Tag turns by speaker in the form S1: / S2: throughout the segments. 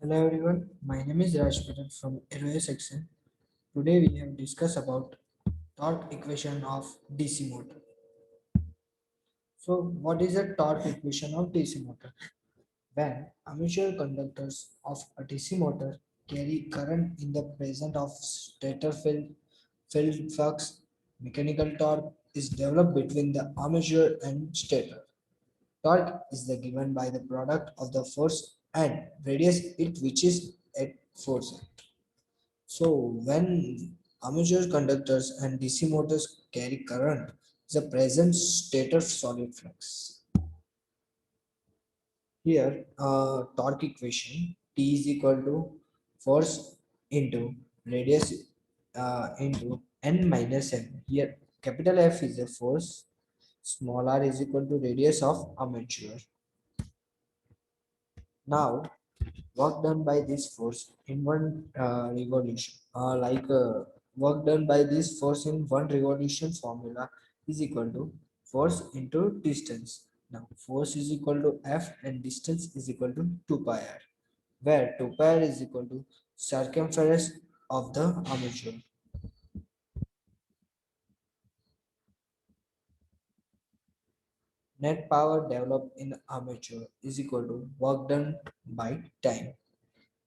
S1: Hello everyone, my name is Rajpuran from Aero section. Today we have discussed about torque equation of DC motor. So what is a torque equation of DC motor? When armature conductors of a DC motor carry current in the presence of stator field flux, mechanical torque is developed between the armature and stator. Torque is the given by the product of the force and radius it which is at force. So when armature conductors and DC motors carry current, the present state of solid flux. Here, torque equation T is equal to force into radius into n minus m. Here, capital F is a force, small r is equal to radius of armature. Now, work done by this force in one revolution work done by this force in one revolution formula is equal to force into distance. Now force is equal to F and distance is equal to 2 pi r, where 2 pi r is equal to circumference of the armature. Net power developed in armature is equal to work done by time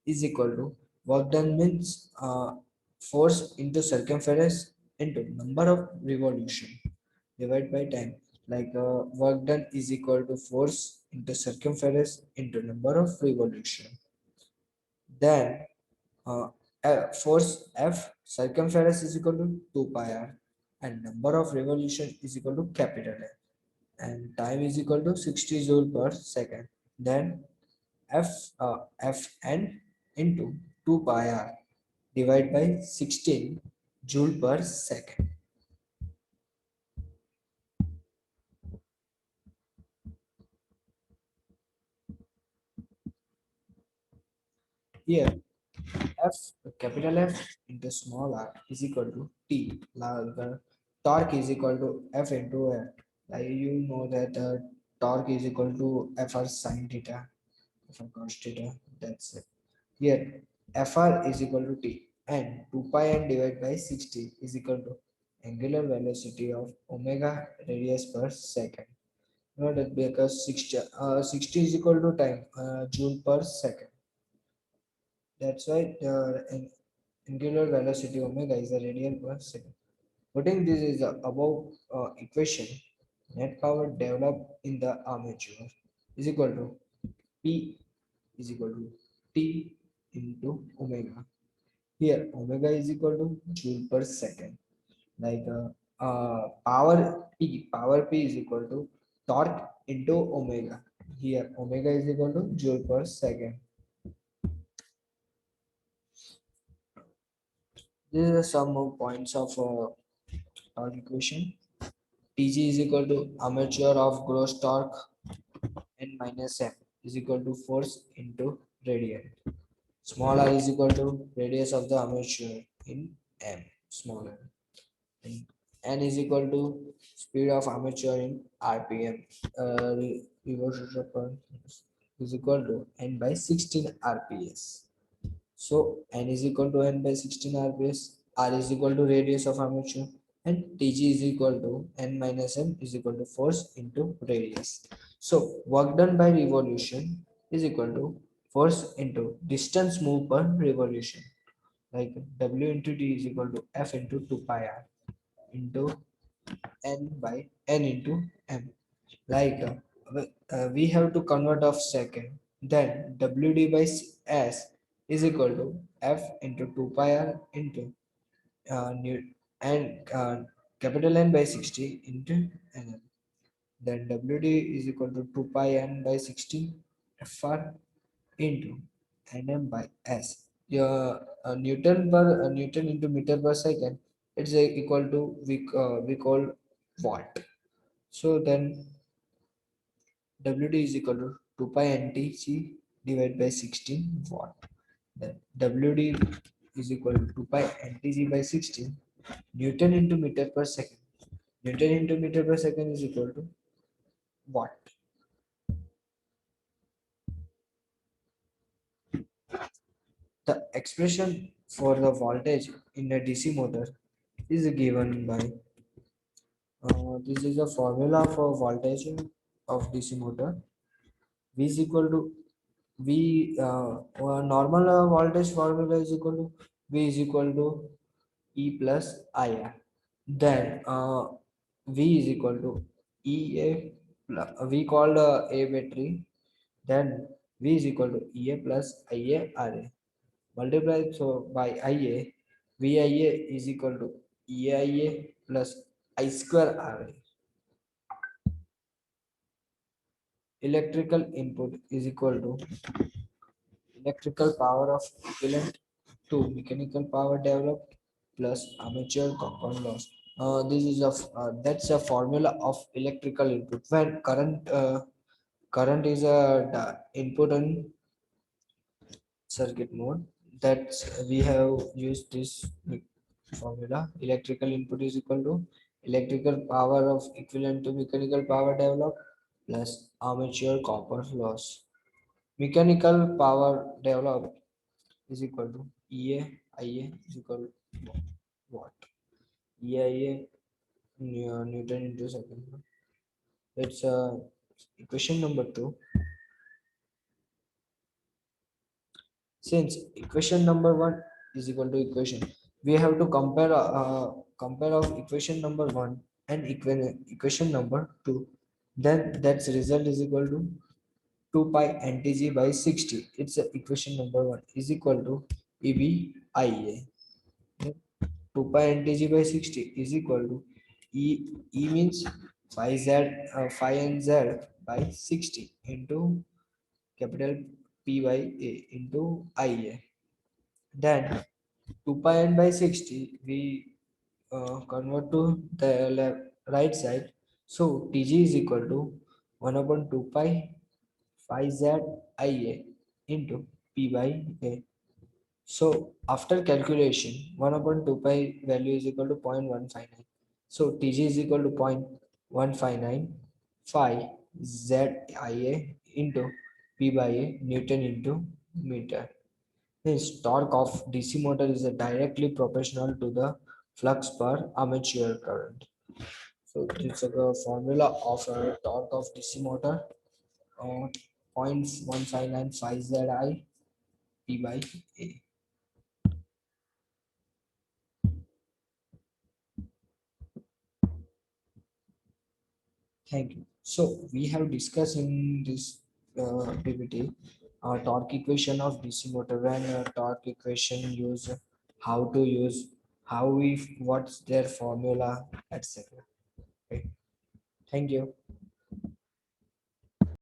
S1: is equal to work done means force into circumference into number of revolution divided by time, work done is equal to force into circumference into number of revolution. Then force F circumference is equal to 2 pi r and number of revolution is equal to capital F and time is equal to 60 joule per second. Then Fn into 2 pi r divided by 16 joule per second. Here F capital F into small r is equal to T. The torque is equal to F into F. Like you know that torque is equal to Fr sin theta, Fr cos theta. That's it. Here Fr is equal to T and 2 pi n divided by 60 is equal to angular velocity of omega radius per second. Not that because 60 is equal to time, joule per second. That's why the angular velocity omega is the radian per second. Putting this is the above equation, net power developed in the armature is equal to P is equal to T into omega. Here omega is equal to joule per second. Power P is equal to torque into omega. Here omega is equal to joule per second. These are some more points of torque equation. TG is equal to armature of gross torque n minus m is equal to force into radian. Small r is equal to radius of the armature in m small m. And n is equal to speed of armature in rpm. Revolution per is equal to n by 16 rps. So n is equal to n by 16 rps. R is equal to radius of armature and Tg is equal to n minus m is equal to force into radius. So work done by revolution is equal to force into distance moved per revolution. Like W into T is equal to F into 2 pi r into n by n into m. Like we have to convert of second. Then WD by S is equal to F into 2 pi r into new and capital N by 60 into N. Then WD is equal to 2 pi N by 16 FR into Nm by S. Your Newton into meter per second, it's equal to we call watt. So then WD is equal to 2 pi NTC divided by 16 watt. Then WD is equal to 2 pi NTC by 16 Newton into meter per second. Newton into meter per second is equal to watt. expression for the voltage in a DC motor is given by this is a formula for voltage of DC motor. V is equal to normal voltage formula is equal to V is equal to E plus IR. Then V is equal to EA we called A battery. Then V is equal to EA plus IA RA. Multiplied so by IA, VIA is equal to EIA plus I square RA. Electrical input is equal to electrical power of equivalent to mechanical power developed plus armature compound loss. This is that's a formula of electrical input. When current is a input in circuit mode, that we have used this formula. Electrical input is equal to electrical power of equivalent to mechanical power developed plus armature copper loss. Mechanical power developed is equal to IA is equal to what? EIA Newton into second. It's equation number 2. Since equation number 1 is equal to equation, we have to compare of equation number 1 and equation number 2. Then that's result is equal to 2 pi ntg by 60. It's equation number 1 is equal to EBIA. 2 pi ntg by 60 is equal to E means phi n z by 60 into capital P by A into IA. Then 2 pi n by 60 we convert to the right side. So Tg is equal to 1 upon 2 pi phi z IA into P by A. So after calculation, 1 upon 2 pi value is equal to 0.159. So Tg is equal to 0.159 phi ZIA into P by A Newton into meter. Hence, torque of DC motor is directly proportional to the flux per armature current. So this is the formula of a torque of DC motor. 0.159 phi ZI P by A. Thank you. So we have discussed in this PPT torque equation of DC motor and torque equation use, how to use, how we, what's their formula, etc. Right. Thank you.